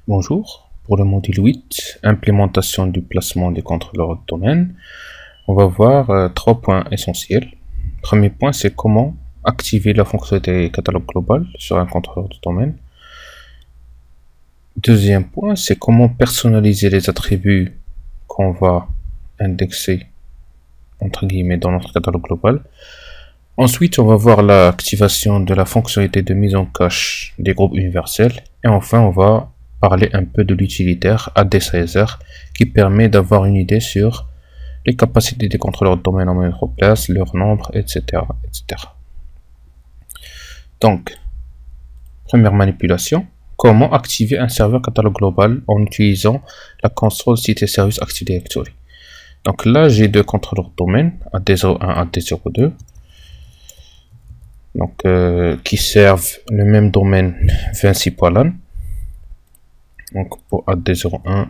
Bonjour, pour le module 8, implémentation du placement des contrôleurs de domaine, on va voir trois points essentiels. Premier point, c'est comment activer la fonctionnalité catalogue global sur un contrôleur de domaine. Deuxième point, c'est comment personnaliser les attributs qu'on va indexer entre guillemets dans notre catalogue global. Ensuite, on va voir l'activation de la fonctionnalité de mise en cache des groupes universels. Et enfin, on va parler un peu de l'utilitaire addSizer qui permet d'avoir une idée sur les capacités des contrôleurs de domaine en mettre en place, leur nombre, etc., etc. Donc, première manipulation, comment activer un serveur catalogue global en utilisant la console site et service Active Directory. Donc là, j'ai deux contrôleurs de domaine, AD01, AD02. Donc, qui servent le même domaine 26.lan. Donc pour AD01,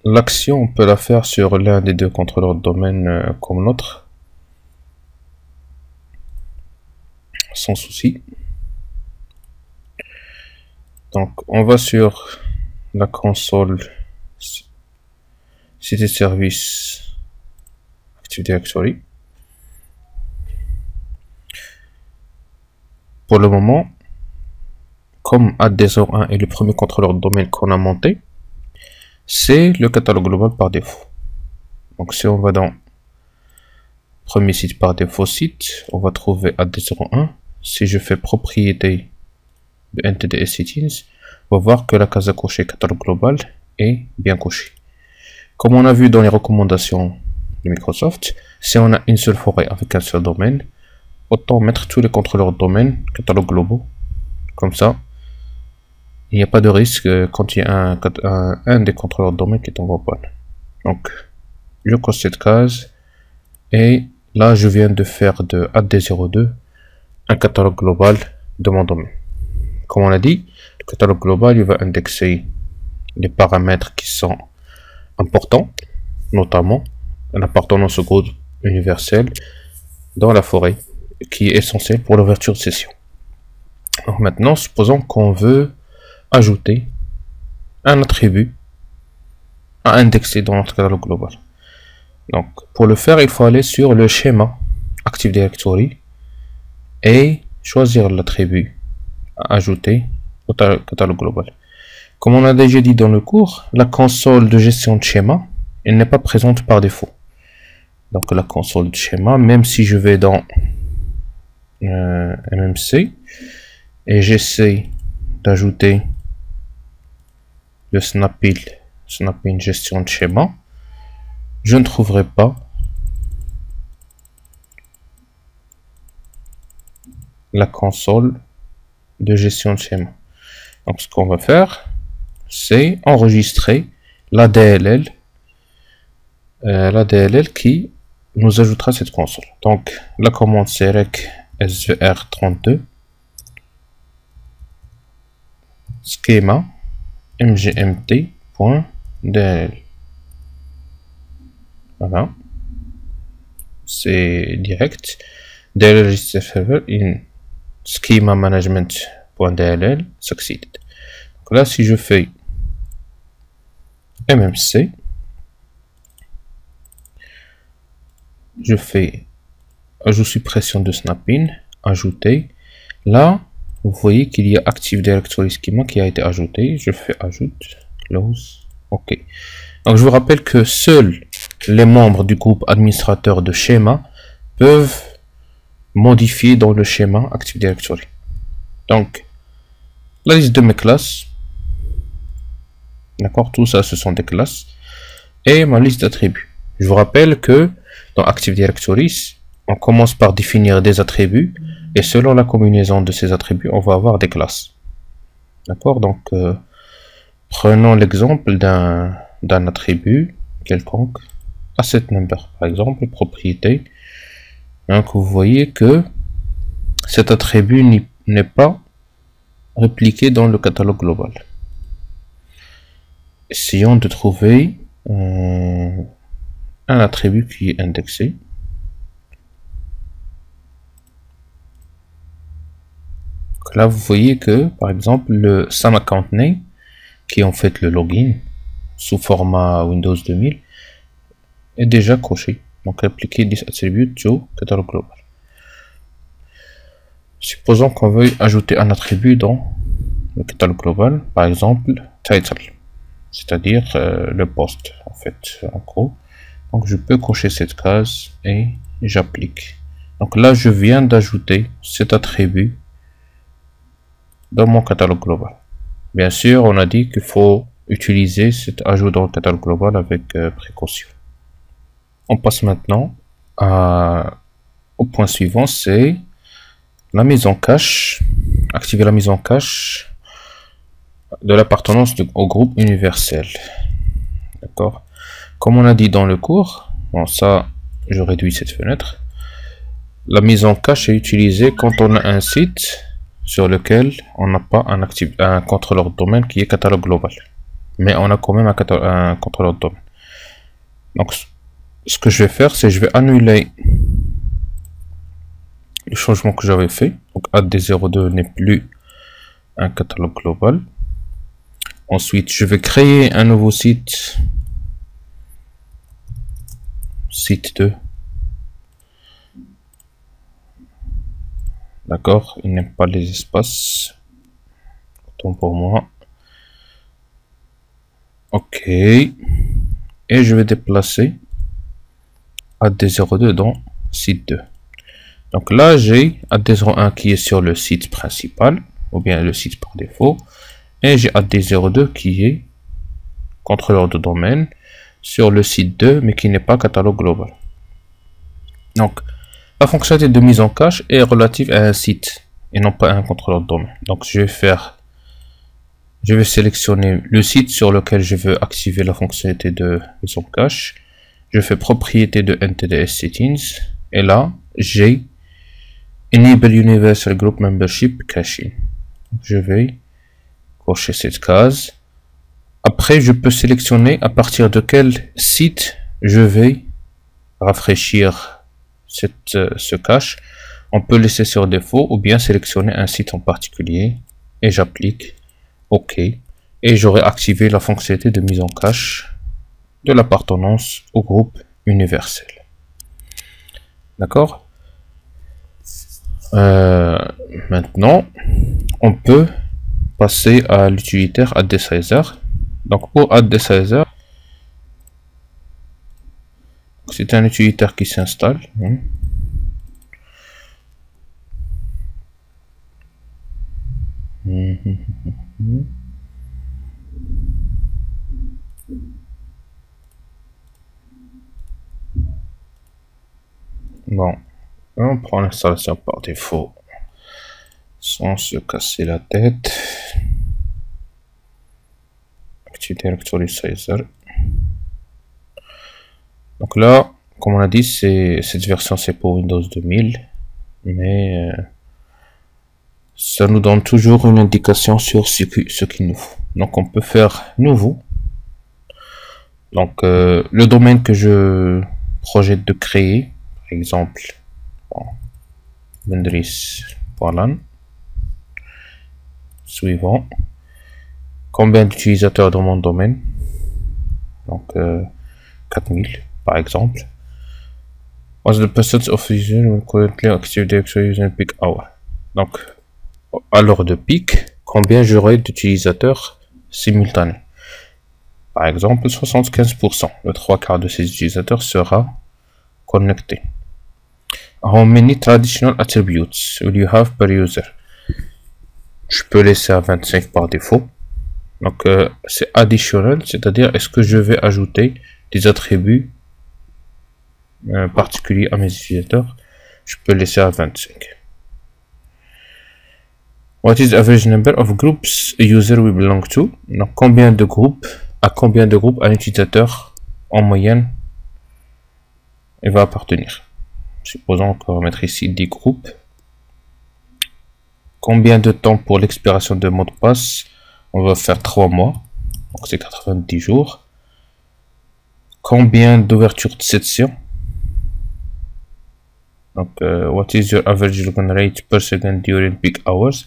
l'action on peut la faire sur l'un des deux contrôleurs de domaine comme l'autre, sans souci. Donc on va sur la console site et service Active Directory. Pour le moment, comme AD01 est le premier contrôleur de domaine qu'on a monté, c'est le catalogue global par défaut. Donc si on va dans premier site par défaut site, on va trouver AD01. Si je fais propriété de NTDS settings, on va voir que la case à cocher catalogue global est bien cochée. Comme on a vu dans les recommandations de Microsoft, si on a une seule forêt avec un seul domaine, autant mettre tous les contrôleurs de domaine catalogue globaux. Comme ça, il n'y a pas de risque quand il y a un des contrôleurs de domaine qui tombe en panne. Donc, je coche cette case et là, je viens de faire de AD02 un catalogue global de mon domaine. Comme on a dit, le catalogue global, il va indexer les paramètres qui sont importants, notamment l'appartenance au groupe universel dans la forêt, qui est essentiel pour l'ouverture de session. Alors maintenant, supposons qu'on veut ajouter un attribut à indexer dans notre catalogue global. Donc, pour le faire, il faut aller sur le schéma Active Directory et choisir l'attribut à ajouter au catalogue global. Comme on a déjà dit dans le cours, la console de gestion de schéma, elle n'est pas présente par défaut. Donc la console de schéma, même si je vais dans MMC et j'essaie d'ajouter le snap-in gestion de schéma, je ne trouverai pas la console de gestion de schéma. Donc ce qu'on va faire, c'est enregistrer la DLL qui nous ajoutera cette console. Donc la commande c'est rec svr32 schema mgmt.dll. Voilà, c'est direct. DLL register server in schema management.dll succeeded. Donc là, si je fais MMC, je fais ajout suppression de snap-in, ajouter. Là, vous voyez qu'il y a Active Directory Schema qui a été ajouté. Je fais ajoute, close, OK. Donc je vous rappelle que seuls les membres du groupe administrateur de schéma peuvent modifier dans le schéma Active Directory. Donc la liste de mes classes, d'accord, tout ça ce sont des classes, et ma liste d'attributs. Je vous rappelle que dans Active Directory, on commence par définir des attributs et selon la combinaison de ces attributs, on va avoir des classes. D'accord, donc prenons l'exemple d'un attribut quelconque, asset number par exemple, propriété. Donc vous voyez que cet attribut n'est pas répliqué dans le catalogue global. Essayons de trouver un attribut qui est indexé. Donc là, vous voyez que, par exemple, le Sam Account Name, qui est en fait le login sous format Windows 2000, est déjà coché. Donc, appliquer this attribute to catalogue global. Supposons qu'on veuille ajouter un attribut dans le catalogue global, par exemple, title, c'est-à-dire le poste, en fait, en gros. Donc, je peux cocher cette case et j'applique. Donc là, je viens d'ajouter cet attribut dans mon catalogue global. Bien sûr, on a dit qu'il faut utiliser cet ajout dans le catalogue global avec précaution. On passe maintenant au point suivant, c'est la mise en cache. Activer la mise en cache de l'appartenance au groupe universel. D'accord. Comme on a dit dans le cours, bon, ça, je réduis cette fenêtre. La mise en cache est utilisée quand on a un site sur lequel on n'a pas un contrôleur de domaine qui est catalogue global. Mais on a quand même un contrôleur de domaine. Donc, ce que je vais faire, c'est je vais annuler le changement que j'avais fait. Donc, AD02 n'est plus un catalogue global. Ensuite, je vais créer un nouveau site. Site 2. D'accord, il n'aime pas les espaces. Autant pour moi. Ok. Et je vais déplacer AD02 dans site 2. Donc là, j'ai AD01 qui est sur le site principal, ou bien le site par défaut. Et j'ai AD02 qui est contrôleur de domaine sur le site 2, mais qui n'est pas catalogue global. Donc, la fonctionnalité de mise en cache est relative à un site et non pas à un contrôleur de domaine. Donc, je vais sélectionner le site sur lequel je veux activer la fonctionnalité de mise en cache. Je fais propriété de NTDS Settings et là, j'ai Enable Universal Group Membership Caching. Je vais cocher cette case. Après, je peux sélectionner à partir de quel site je vais rafraîchir ce cache. On peut laisser sur défaut ou bien sélectionner un site en particulier et j'applique OK et j'aurai activé la fonctionnalité de mise en cache de l'appartenance au groupe universel. D'accord. Maintenant, on peut passer à l'utilitaire AddDesizer. Donc pour AddDesizer, c'est un utilitaire qui s'installe. Bon, on prend l'installation par défaut sans se casser la tête. Activité AddDesizer. Donc là, comme on a dit, cette version c'est pour Windows 2000, mais ça nous donne toujours une indication sur ce qu'il nous faut. Donc on peut faire nouveau. Donc le domaine que je projette de créer, par exemple, Vendris.lan. Suivant. Combien d'utilisateurs dans mon domaine? Donc 4000 par exemple. What's the percentage of users who currently active directory using peak hour? Donc à l'heure de pic, combien j'aurai d'utilisateurs simultanés? Par exemple 75%. Le 3/4 de ces utilisateurs sera connecté. How many traditional attributes will you have per user? Je peux laisser à 25 par défaut. Donc c'est additionnel, c'est-à-dire est-ce que je vais ajouter des attributs particuliers à mes utilisateurs. Je peux laisser à 25. What is the average number of groups a user will belong to? Donc combien de groupes un utilisateur en moyenne il va appartenir. Supposons qu'on va mettre ici 10 groupes. Combien de temps pour l'expiration de mot de passe? On va faire 3 mois, donc c'est 90 jours. Combien d'ouverture de session? Donc what is your average login rate per second during peak hours?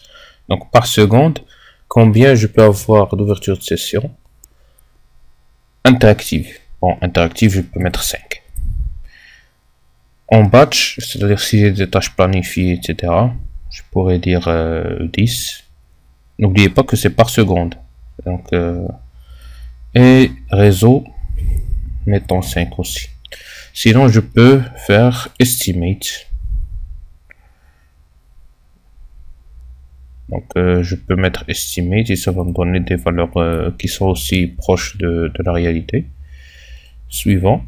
Donc par seconde, combien je peux avoir d'ouverture de session interactive. Bon, interactive, je peux mettre 5. En batch, c'est-à-dire si j'ai des tâches planifiées, etc., je pourrais dire 10. N'oubliez pas que c'est par seconde. Donc, et réseau, mettons 5 aussi. Sinon, je peux faire estimate. Donc, je peux mettre estimate et ça va me donner des valeurs qui sont aussi proches de la réalité. Suivant.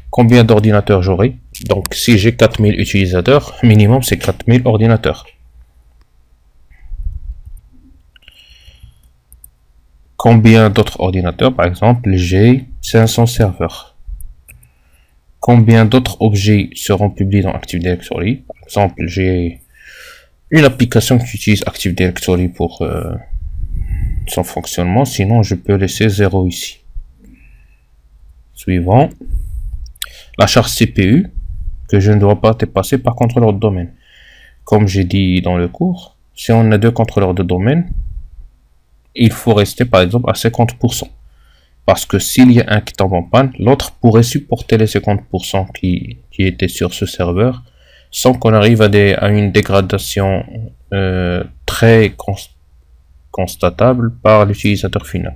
Combien d'ordinateurs j'aurai? Donc, si j'ai 4000 utilisateurs, minimum c'est 4000 ordinateurs. Combien d'autres ordinateurs? Par exemple, j'ai 500 serveurs. Combien d'autres objets seront publiés dans Active Directory? Par exemple, j'ai une application qui utilise Active Directory pour son fonctionnement, sinon je peux laisser 0 ici. Suivant. La charge CPU que je ne dois pas dépasser par contrôleur de domaine. Comme j'ai dit dans le cours, si on a deux contrôleurs de domaine, il faut rester par exemple à 50%. Parce que s'il y a un qui tombe en panne, l'autre pourrait supporter les 50% qui étaient sur ce serveur sans qu'on arrive à une dégradation très constatable par l'utilisateur final.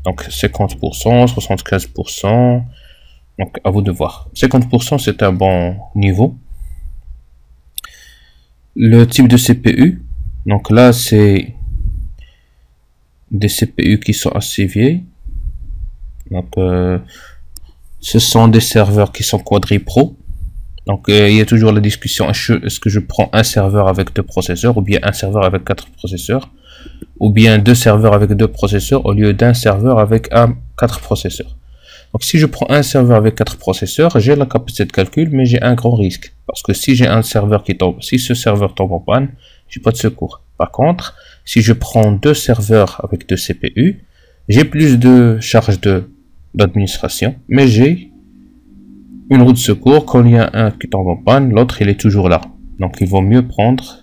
Donc 50%, 75%, donc à vous de voir. 50% c'est un bon niveau. Le type de CPU, donc là c'est des CPU qui sont assez vieilles. Donc ce sont des serveurs qui sont quadri-pro. Donc il y a toujours la discussion, est-ce que je prends un serveur avec 2 processeurs ou bien un serveur avec 4 processeurs ou bien 2 serveurs avec 2 processeurs au lieu d'un serveur avec 4 processeurs. Donc si je prends un serveur avec 4 processeurs, j'ai la capacité de calcul mais j'ai un grand risque parce que si j'ai un serveur qui tombe, si ce serveur tombe en panne, j'ai pas de secours. Par contre, si je prends 2 serveurs avec 2 CPU, j'ai plus de charge d'administration, mais j'ai une roue de secours. Quand il y a un qui tombe en panne, l'autre il est toujours là. Donc il vaut mieux prendre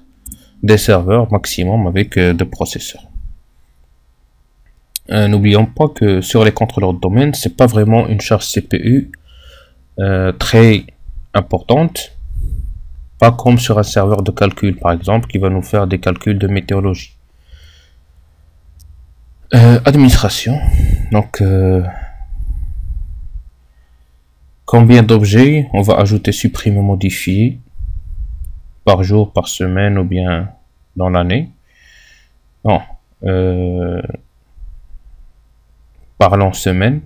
des serveurs maximum avec 2 processeurs. N'oublions pas que sur les contrôleurs de domaine, c'est pas vraiment une charge CPU très importante, pas comme sur un serveur de calcul par exemple qui va nous faire des calculs de météorologie. Administration, donc combien d'objets on va ajouter, supprimer, modifier par jour, par semaine ou bien dans l'année. Non, parlons semaine,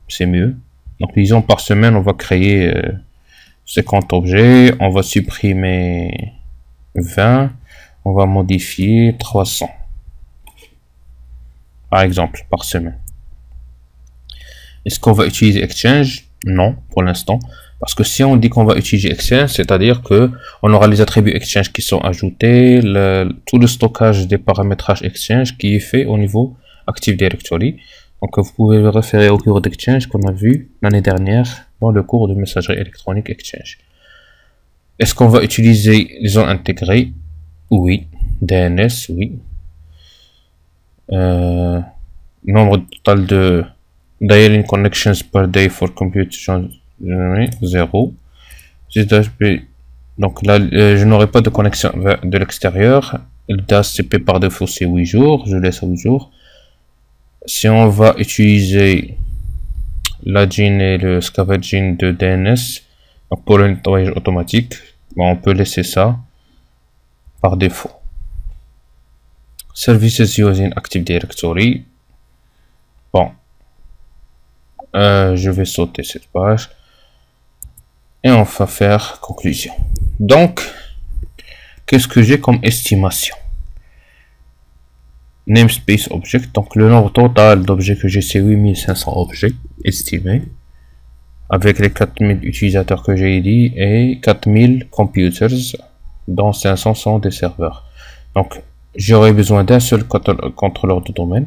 c'est mieux. Donc disons par semaine on va créer 50 objets, on va supprimer 20, on va modifier 300 par exemple par semaine. Est-ce qu'on va utiliser Exchange? Non, pour l'instant. Parce que si on dit qu'on va utiliser Exchange, c'est-à-dire que on aura les attributs Exchange qui sont ajoutés, tout le stockage des paramétrages Exchange qui est fait au niveau Active Directory. Donc vous pouvez le référer au cours d'Exchange qu'on a vu l'année dernière dans le cours de messagerie électronique Exchange. Est-ce qu'on va utiliser les zones intégrées? Oui. DNS, oui. Nombre total de dialing connections per day for computation 0. Donc là je n'aurai pas de connexion de l'extérieur. Le DHCP par défaut c'est 8 jours, je laisse à 8 jours. Si on va utiliser la GIN et le scavenging de DNS, donc pour le nettoyage automatique, bon, on peut laisser ça par défaut. Services using Active Directory, bon, je vais sauter cette page et on va faire conclusion. Donc qu'est-ce que j'ai comme estimation? Namespace object, donc le nombre total d'objets que j'ai c'est 8500 objets estimés avec les 4000 utilisateurs que j'ai dit et 4000 computers dont 500 sont des serveurs. Donc j'aurai besoin d'un seul contrôleur de domaine.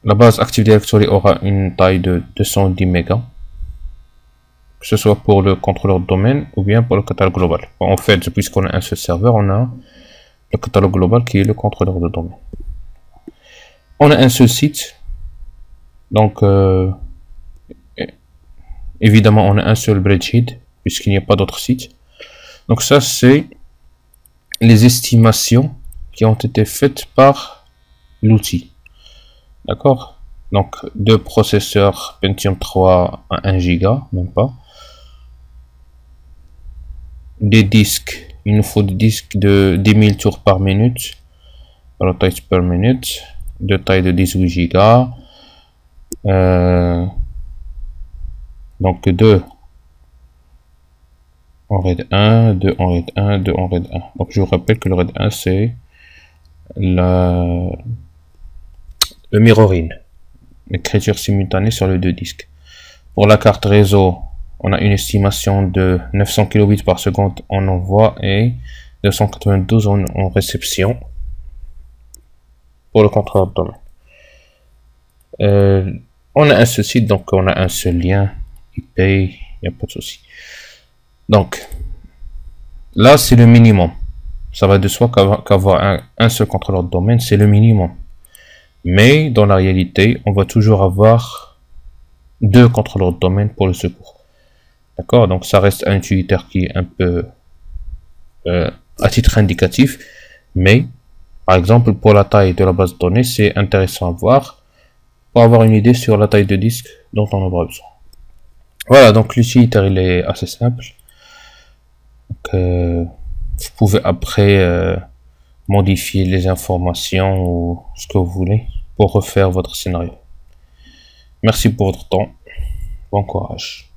La base Active Directory aura une taille de 210 mégas, que ce soit pour le contrôleur de domaine ou bien pour le catalogue global. Bon, en fait, puisqu'on a un seul serveur, on a le catalogue global qui est le contrôleur de domaine. On a un seul site, donc évidemment on a un seul spreadsheet puisqu'il n'y a pas d'autres sites. Donc ça c'est les estimations qui ont été faites par l'outil. D'accord? Donc deux processeurs Pentium 3 à 1 Go, même pas. Des disques, il nous faut des disques de 10 000 tours par minute, rotate per minute, de taille de 18 Go. Donc 2 en RAID 1, 2 en RAID 1, 2 en RAID 1. Donc je vous rappelle que le RAID 1 c'est le mirroring, l'écriture simultanée sur les deux disques. Pour la carte réseau, on a une estimation de 900 kilobits par seconde en envoi et 292 en réception pour le contrôleur de domaine. On a un seul site, donc on a un seul lien IP, il n'y a pas de souci. Donc là c'est le minimum. Ça va de soi qu'avoir un seul contrôleur de domaine c'est le minimum. Mais dans la réalité, on va toujours avoir deux contrôleurs de domaine pour le secours. D'accord? Donc ça reste un utilitaire qui est un peu à titre indicatif, mais par exemple pour la taille de la base de données, c'est intéressant à voir pour avoir une idée sur la taille de disque dont on aura besoin. Voilà, donc l'utilitaire il est assez simple. Donc, vous pouvez après modifier les informations ou ce que vous voulez pour refaire votre scénario. Merci pour votre temps. Bon courage.